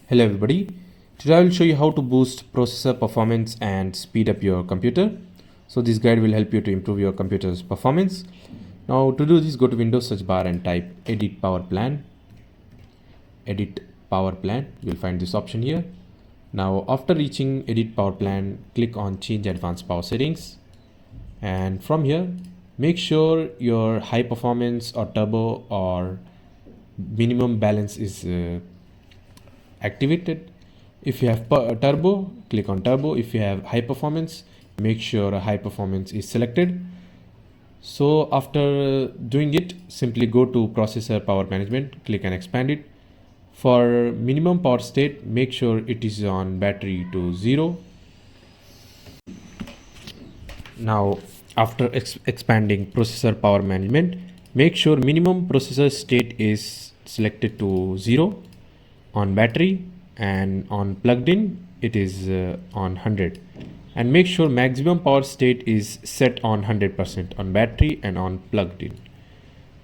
Hello everybody. Today I will show you how to boost processor performance and speed up your computer. So this guide will help you to improve your computer's performance. Now to do this, go to Windows search bar and type edit power plan. Edit power plan. You will find this option here. Now after reaching edit power plan, click on change advanced power settings. And from here, make sure your high performance or turbo or minimum balance is activated. If you have turbo, click on turbo. If you have high performance, make sure high performance is selected. So after doing it, simply go to processor power management, click and expand it. For minimum power state, make sure it is on battery to 0. Now after expanding processor power management, make sure minimum processor state is selected to 0 on battery, and on plugged in it is on 100, and make sure maximum power state is set on 100% on battery and on plugged in.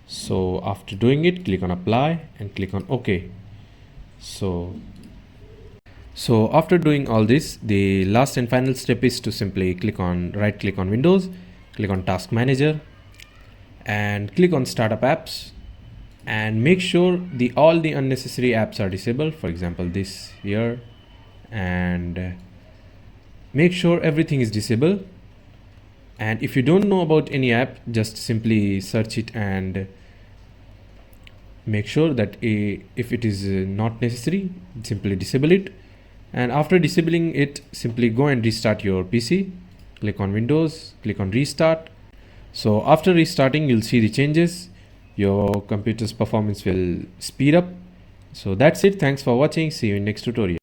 So after doing it, click on apply and click on OK. So after doing all this, the last and final step is to simply right click on Windows, click on Task Manager and click on Startup Apps, and make sure all the unnecessary apps are disabled, for example this here, and make sure everything is disabled. And if you don't know about any app, just simply search it and make sure that if it is not necessary, simply disable it. And after disabling it, simply go and restart your PC. Click on Windows, click on Restart. So after restarting, you'll see the changes. Your computer's performance will speed up. So that's it. Thanks for watching. See you in next tutorial.